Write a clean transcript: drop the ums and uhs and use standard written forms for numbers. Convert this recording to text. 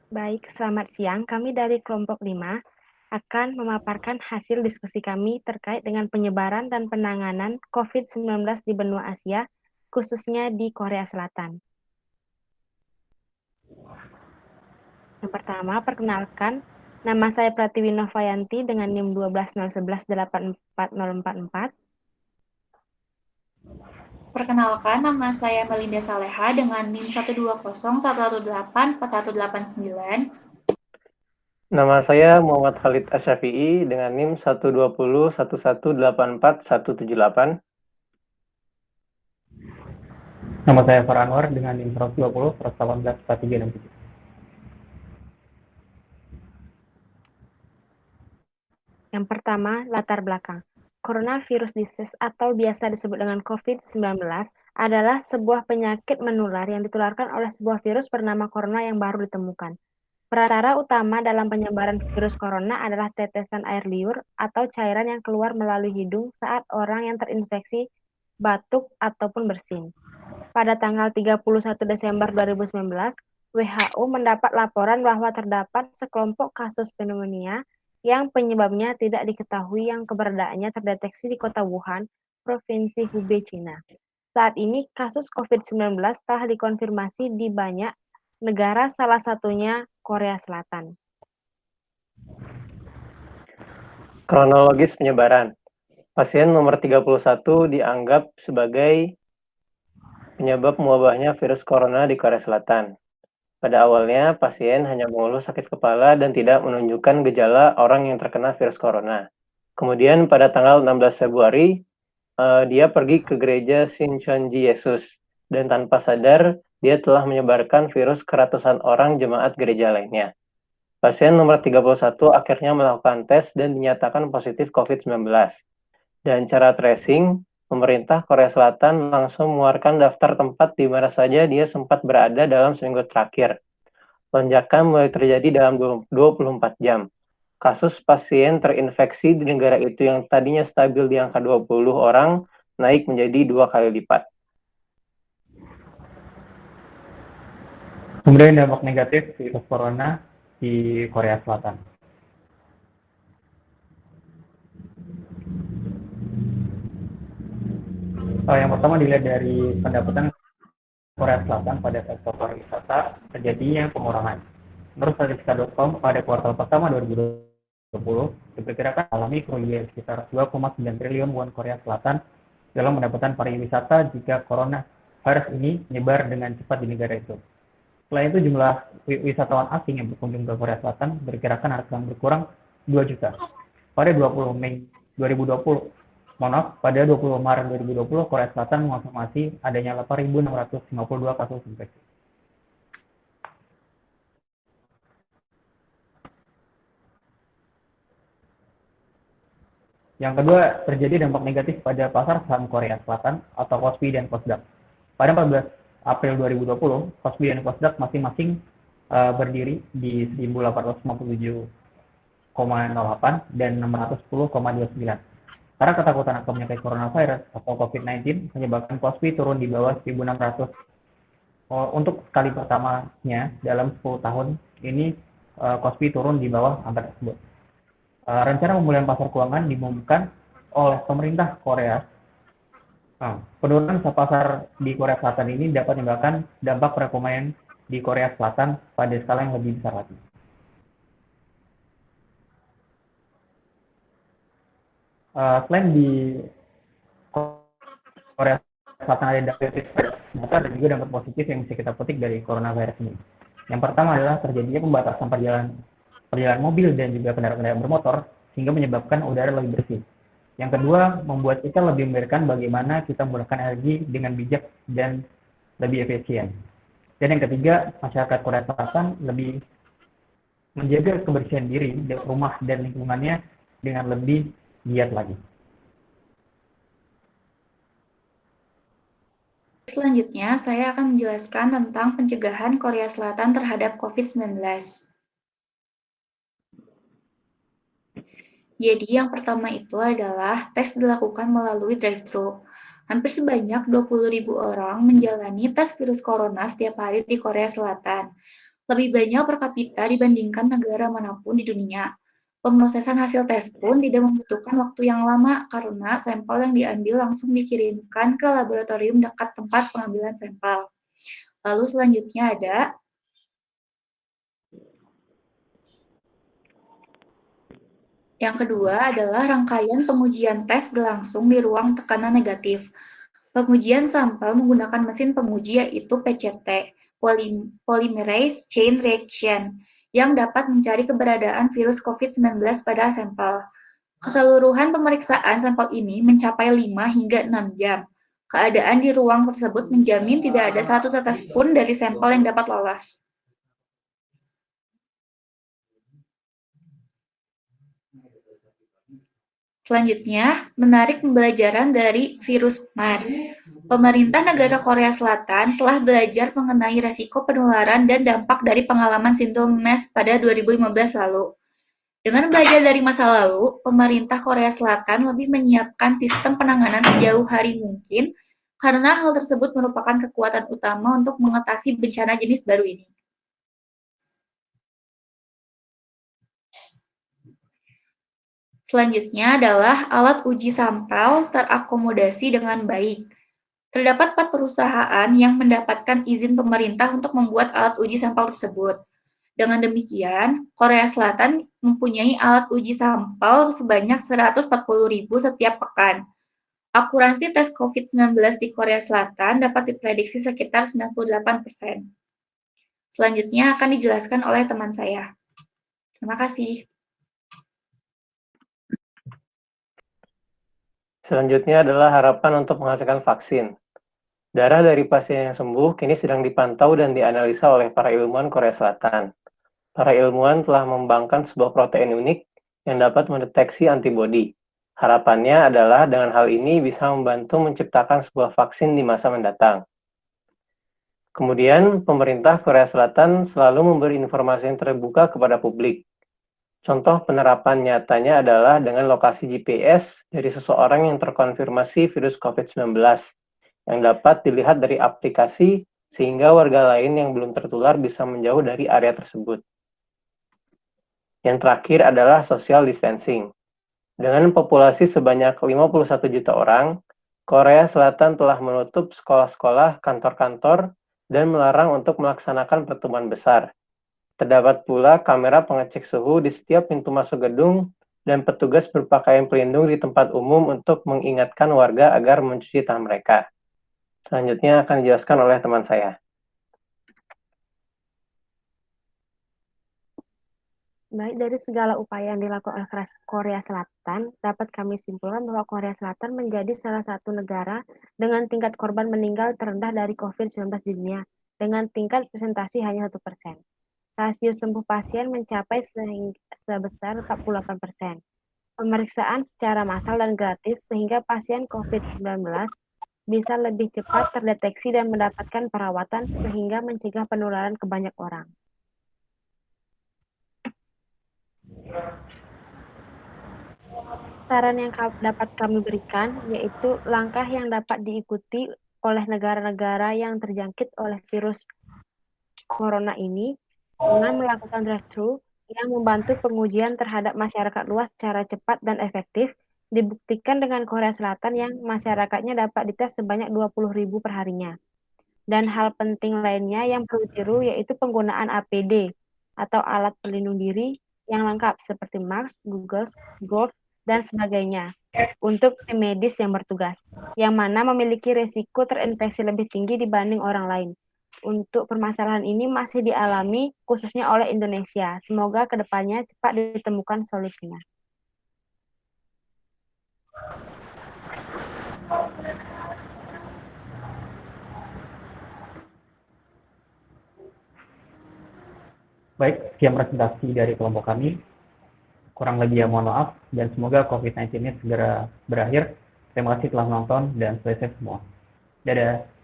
Baik, selamat siang. Kami dari kelompok 5 akan memaparkan hasil diskusi kami terkait dengan penyebaran dan penanganan COVID-19 di benua Asia, khususnya di Korea Selatan. Yang pertama, perkenalkan, nama saya Pratiwi Novayanti dengan NIM 12011 84044. Perkenalkan, nama saya Melinda Saleha dengan NIM 12011184189. Nama saya Muhammad Khalid Asyafi'i dengan NIM 12011184178. Nama saya Farhan Anwar dengan NIM 120 118 4367. Yang pertama, latar belakang. Coronavirus disease atau biasa disebut dengan COVID-19 adalah sebuah penyakit menular yang ditularkan oleh sebuah virus bernama corona yang baru ditemukan. Perantara utama dalam penyebaran virus corona adalah tetesan air liur atau cairan yang keluar melalui hidung saat orang yang terinfeksi batuk ataupun bersin. Pada tanggal 31 Desember 2019, WHO mendapat laporan bahwa terdapat sekelompok kasus pneumonia yang penyebabnya tidak diketahui yang keberadaannya terdeteksi di kota Wuhan, Provinsi Hubei, China. Saat ini kasus COVID-19 telah dikonfirmasi di banyak negara, salah satunya Korea Selatan. Kronologis penyebaran. Pasien nomor 31 dianggap sebagai penyebab mewabahnya virus corona di Korea Selatan. Pada awalnya, pasien hanya mengeluh sakit kepala dan tidak menunjukkan gejala orang yang terkena virus corona. Kemudian pada tanggal 16 Februari, dia pergi ke gereja Shincheonji Yesus dan tanpa sadar dia telah menyebarkan virus ke ratusan orang jemaat gereja lainnya. Pasien nomor 31 akhirnya melakukan tes dan dinyatakan positif COVID-19. Dan cara tracing, pemerintah Korea Selatan langsung mengeluarkan daftar tempat di mana saja dia sempat berada dalam seminggu terakhir. Lonjakan mulai terjadi dalam 24 jam. Kasus pasien terinfeksi di negara itu yang tadinya stabil di angka 20 orang, naik menjadi 2 kali lipat. Kemudian dampak negatif virus corona di Korea Selatan. Yang pertama dilihat dari pendapatan Korea Selatan pada sektor pariwisata terjadinya pengurangan. Menurut statistika.com pada kuartal pertama 2020 diperkirakan alami kerugian sekitar 2,9 triliun won Korea Selatan dalam pendapatan pariwisata jika coronavirus ini menyebar dengan cepat di negara itu. Selain itu, jumlah wisatawan asing yang berkunjung ke Korea Selatan diperkirakan akan berkurang 2 juta. Pada 20 Mei 2020, pada 20 Maret 2020, Korea Selatan mengonfirmasi adanya 8.652 kasus infeksi. Yang kedua, terjadi dampak negatif pada pasar saham Korea Selatan atau KOSPI dan KOSDAQ. Pada 14 April 2020, KOSPI dan KOSDAQ masing-masing berdiri di 1.857,08 dan 610,29. Karena ketakutan akan penyakit coronavirus atau COVID-19 menyebabkan KOSPI turun di bawah 1.600. Untuk kali pertamanya dalam 10 tahun ini KOSPI turun di bawah angka tersebut. Rencana pemulihan pasar keuangan diumumkan oleh pemerintah Korea. Penurunan pasar di Korea Selatan ini dapat menyebabkan dampak perekonomian di Korea Selatan pada skala yang lebih besar lagi. Selain di Korea Selatan ada dampak ternyata ada juga dampak positif yang bisa kita petik dari coronavirus ini. Yang pertama adalah terjadinya pembatasan perjalanan mobil dan juga kendaraan bermotor sehingga menyebabkan udara lebih bersih. Yang kedua, membuat kita lebih memikirkan bagaimana kita menggunakan energi dengan bijak dan lebih efisien. Dan yang ketiga, masyarakat Korea Selatan lebih menjaga kebersihan diri, rumah dan lingkungannya dengan lebih giat lagi. Selanjutnya, saya akan menjelaskan tentang pencegahan Korea Selatan terhadap COVID-19. Jadi yang pertama itu adalah tes dilakukan melalui drive-thru. Hampir sebanyak 20.000 orang menjalani tes virus corona setiap hari di Korea Selatan. lebih banyak per kapita dibandingkan negara manapun di dunia. Pemrosesan hasil tes pun tidak membutuhkan waktu yang lama karena sampel yang diambil langsung dikirimkan ke laboratorium dekat tempat pengambilan sampel. Lalu selanjutnya ada yang kedua adalah rangkaian pengujian tes berlangsung di ruang tekanan negatif. Pengujian sampel menggunakan mesin penguji yaitu PCT, Polymerase Chain Reaction, yang dapat mencari keberadaan virus COVID-19 pada sampel. Keseluruhan pemeriksaan sampel ini mencapai 5 hingga 6 jam. Keadaan di ruang tersebut menjamin tidak ada satu tetes pun dari sampel yang dapat lolos. Selanjutnya, menarik pembelajaran dari virus MERS. Pemerintah negara Korea Selatan telah belajar mengenai resiko penularan dan dampak dari pengalaman sindrom MERS pada 2015 lalu. Dengan belajar dari masa lalu, pemerintah Korea Selatan lebih menyiapkan sistem penanganan sejauh hari mungkin karena hal tersebut merupakan kekuatan utama untuk mengatasi bencana jenis baru ini. Selanjutnya adalah alat uji sampel terakomodasi dengan baik. Terdapat 4 perusahaan yang mendapatkan izin pemerintah untuk membuat alat uji sampel tersebut. Dengan demikian, Korea Selatan mempunyai alat uji sampel sebanyak 140.000 setiap pekan. Akurasi tes COVID-19 di Korea Selatan dapat diprediksi sekitar 98%. Selanjutnya akan dijelaskan oleh teman saya. Terima kasih. Selanjutnya adalah harapan untuk menghasilkan vaksin. Darah dari pasien yang sembuh kini sedang dipantau dan dianalisa oleh para ilmuwan Korea Selatan. Para ilmuwan telah mengembangkan sebuah protein unik yang dapat mendeteksi antibodi. Harapannya adalah dengan hal ini bisa membantu menciptakan sebuah vaksin di masa mendatang. Kemudian, pemerintah Korea Selatan selalu memberi informasi yang terbuka kepada publik. Contoh penerapan nyatanya adalah dengan lokasi GPS dari seseorang yang terkonfirmasi virus COVID-19 yang dapat dilihat dari aplikasi sehingga warga lain yang belum tertular bisa menjauh dari area tersebut. Yang terakhir adalah social distancing. Dengan populasi sebanyak 51 juta orang, Korea Selatan telah menutup sekolah-sekolah, kantor-kantor, dan melarang untuk melaksanakan pertemuan besar. Terdapat pula kamera pengecek suhu di setiap pintu masuk gedung dan petugas berpakaian pelindung di tempat umum untuk mengingatkan warga agar mencuci tangan mereka. Selanjutnya akan dijelaskan oleh teman saya. Baik, dari segala upaya yang dilakukan oleh Korea Selatan, dapat kami simpulkan bahwa Korea Selatan menjadi salah satu negara dengan tingkat korban meninggal terendah dari COVID-19 di dunia, dengan tingkat presentasi hanya 1%. Rasio sembuh pasien mencapai sebesar 48%. Pemeriksaan secara massal dan gratis sehingga pasien COVID-19 bisa lebih cepat terdeteksi dan mendapatkan perawatan sehingga mencegah penularan ke banyak orang. Saran yang dapat kami berikan yaitu langkah yang dapat diikuti oleh negara-negara yang terjangkit oleh virus corona ini dengan melakukan drive-thru yang membantu pengujian terhadap masyarakat luas secara cepat dan efektif, dibuktikan dengan Korea Selatan yang masyarakatnya dapat dites sebanyak 20.000 perharinya. Dan hal penting lainnya yang perlu ditiru yaitu penggunaan APD atau alat pelindung diri yang lengkap seperti mask, glove, dan sebagainya untuk tim medis yang bertugas, yang mana memiliki risiko terinfeksi lebih tinggi dibanding orang lain. Untuk permasalahan ini masih dialami khususnya oleh Indonesia. Semoga kedepannya cepat ditemukan solusinya. Baik, sekian presentasi dari kelompok kami. Kurang lebih ya mohon maaf, dan semoga COVID-19 ini segera berakhir. Terima kasih telah menonton dan stay safe semua. Dadah.